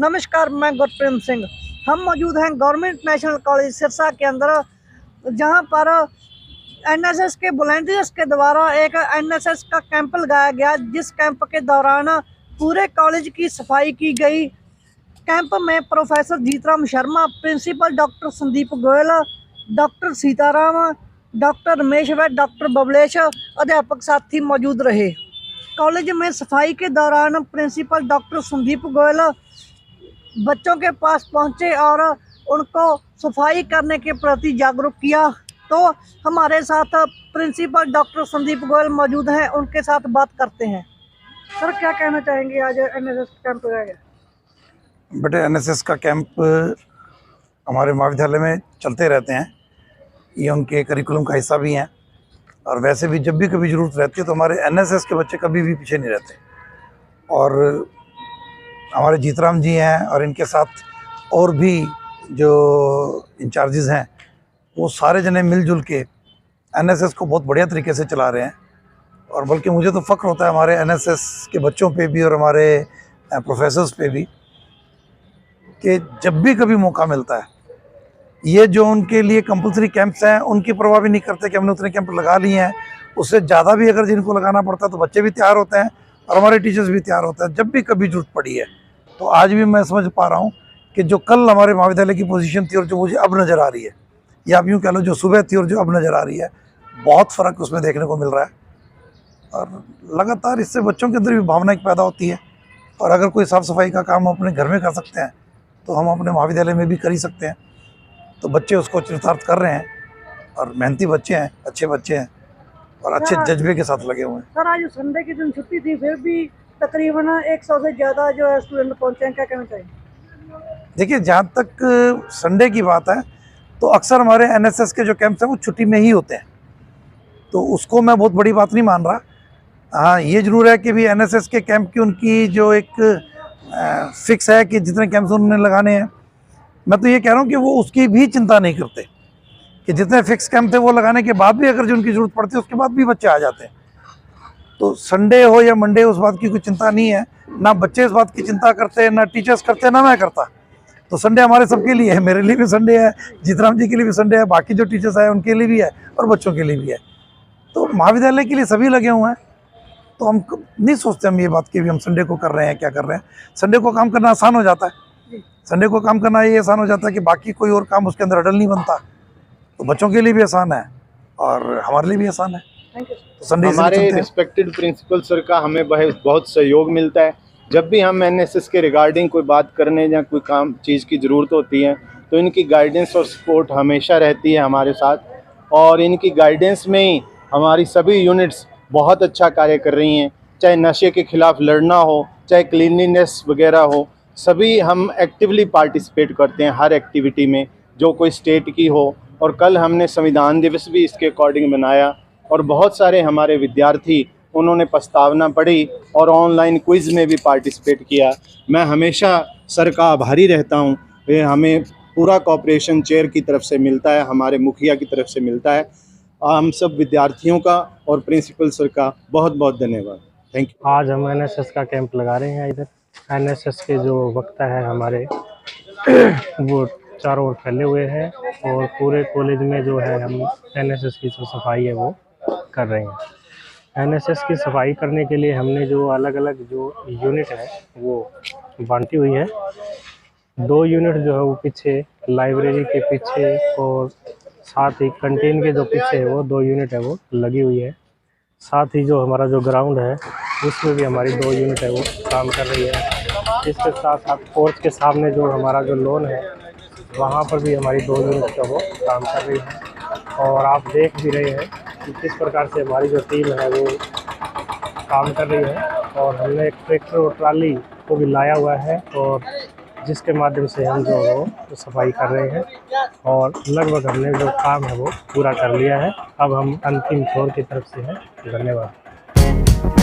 नमस्कार, मैं गुरप्रेम सिंह। हम मौजूद हैं गवर्नमेंट नेशनल कॉलेज सिरसा के अंदर, जहां पर एनएसएस के वॉलंटियर्स के द्वारा एक एनएसएस का कैंप लगाया गया, जिस कैंप के दौरान पूरे कॉलेज की सफाई की गई। कैंप में professor Jeetram Sharma, principal doctor Sandeep Goyal, doctor Sitaram, doctor Ramesh व डॉक्टर बबलेश अध्यापक साथी मौजूद रहे। कॉलेज में सफाई के दौरान प्रिंसिपल डॉक्टर संदीप गोयल बच्चों के पास पहुंचे और उनको सफाई करने के प्रति जागरूक किया। तो हमारे साथ प्रिंसिपल डॉक्टर संदीप गोयल मौजूद हैं, उनके साथ बात करते हैं। सर, क्या कहना चाहेंगे? आज एनएसएस कैंप लगाया गया। बेटे, एनएसएस का कैंप हमारे महाविद्यालय में चलते रहते हैं। ये उनके करिकुलम का हिस्सा भी हैं और वैसे भी जब भी कभी ज़रूरत रहती है तो हमारे एनएसएस के बच्चे कभी भी पीछे नहीं रहते। और हमारे जीतराम जी हैं और इनके साथ और भी जो इंचार्जेस हैं, वो सारे जने मिलजुल के एनएसएस को बहुत बढ़िया तरीके से चला रहे हैं। और बल्कि मुझे तो फ़ख्र होता है हमारे एनएसएस के बच्चों पे भी और हमारे प्रोफेसर्स पे भी, कि जब भी कभी मौका मिलता है, ये जो उनके लिए कंपलसरी कैंप्स हैं उनकी परवाह भी नहीं करते कि हमने उतने कैंप लगा लिए हैं। उससे ज़्यादा भी अगर जिनको लगाना पड़ता है तो बच्चे भी तैयार होते हैं और हमारे टीचर्स भी तैयार होते हैं जब भी कभी जरूरत पड़ी है। तो आज भी मैं समझ पा रहा हूँ कि जो कल हमारे महाविद्यालय की पोजीशन थी और जो मुझे अब नज़र आ रही है, या आप यूँ कह लो जो सुबह थी और जो अब नज़र आ रही है, बहुत फ़र्क उसमें देखने को मिल रहा है। और लगातार इससे बच्चों के अंदर भी भावना एक पैदा होती है। और अगर कोई साफ़ सफाई का काम अपने घर में कर सकते हैं तो हम अपने महाविद्यालय में भी कर ही सकते हैं। तो बच्चे उसको चरितार्थ कर रहे हैं और मेहनती बच्चे हैं, अच्छे बच्चे हैं और अच्छे जज्बे के साथ लगे हुए हैं। सर, आज संडे के दिन छुट्टी थी, फिर भी तकरीबन 100 से ज़्यादा जो है स्टूडेंट पहुंचे हैं, क्या कहना चाहिए? देखिए, जहाँ तक संडे की बात है तो अक्सर हमारे एनएसएस के जो कैंप्स हैं वो छुट्टी में ही होते हैं, तो उसको मैं बहुत बड़ी बात नहीं मान रहा। हाँ, ये ज़रूर है कि भी एनएसएस के कैंप की उनकी जो एक फिक्स है कि जितने कैंप्स उन्होंने लगाने हैं, मैं तो ये कह रहा हूँ कि वो उसकी भी चिंता नहीं करते कि जितने फिक्स कैंप थे वो लगाने के बाद भी अगर जो उनकी ज़रूरत पड़ती है उसके बाद भी बच्चे आ जाते हैं। तो संडे हो या मंडे, उस बात की कोई चिंता नहीं है। ना बच्चे इस बात की चिंता करते, ना टीचर्स करते, ना मैं करता। तो संडे हमारे सबके लिए है, मेरे लिए भी संडे है, जीतराम जी के लिए भी संडे है, बाकी जो टीचर्स हैं उनके लिए भी है और बच्चों के लिए भी है। तो महाविद्यालय के लिए सभी लगे हुए हैं। तो हम नहीं सोचते हम ये बात कि भी हम संडे को कर रहे हैं, क्या कर रहे हैं। संडे को काम करना आसान हो जाता है। संडे को काम करना ये आसान हो जाता है कि बाकी कोई और काम उसके अंदर अडल नहीं बनता। तो बच्चों के लिए भी आसान है और हमारे लिए भी आसान है। तो संडे हमारे रिस्पेक्टेड प्रिंसिपल सर का हमें बहुत सहयोग मिलता है। जब भी हम एनएसएस के रिगार्डिंग कोई बात करने या कोई काम चीज़ की ज़रूरत होती है तो इनकी गाइडेंस और सपोर्ट हमेशा रहती है हमारे साथ। और इनकी गाइडेंस में ही हमारी सभी यूनिट्स बहुत अच्छा कार्य कर रही हैं। चाहे नशे के खिलाफ लड़ना हो, चाहे क्लीनलीनेस वगैरह हो, सभी हम एक्टिवली पार्टिसिपेट करते हैं हर एक्टिविटी में जो कोई स्टेट की हो। और कल हमने संविधान दिवस भी इसके अकॉर्डिंग बनाया और बहुत सारे हमारे विद्यार्थी उन्होंने प्रस्तावना पढ़ी और ऑनलाइन क्विज़ में भी पार्टिसिपेट किया। मैं हमेशा सर का आभारी रहता हूँ। ये हमें पूरा कोऑपरेशन चेयर की तरफ से मिलता है, हमारे मुखिया की तरफ से मिलता है। हम सब विद्यार्थियों का और प्रिंसिपल सर का बहुत बहुत धन्यवाद। Thank you. आज हम एनएसएस का कैंप लगा रहे हैं। इधर एनएसएस के जो वक्ता है हमारे वो चारों ओर फैले हुए हैं और पूरे कॉलेज में जो है हम एनएसएस की जो सफाई है वो कर रहे हैं। एनएसएस की सफाई करने के लिए हमने जो अलग अलग जो यूनिट है वो बांटी हुई है। 2 यूनिट जो है वो पीछे लाइब्रेरी के पीछे और साथ ही कंटीन के जो पीछे है वो 2 यूनिट है वो लगी हुई है। साथ ही जो हमारा जो ग्राउंड है उसमें भी हमारी 2 यूनिट है वो काम कर रही है। इसके साथ साथ कोर्ट के सामने जो हमारा जो लॉन है वहाँ पर भी हमारी 2 यूनिट का वो काम कर रही है। और आप देख भी रहे हैं कि किस प्रकार से हमारी जो टीम है वो काम कर रही है। और हमने एक ट्रैक्टर और ट्राली को भी लाया हुआ है और जिसके माध्यम से हम जो है वो सफाई कर रहे हैं और लगभग हमने जो काम है वो पूरा कर लिया है। अब हम अंतिम छोर की तरफ से हैं। धन्यवाद।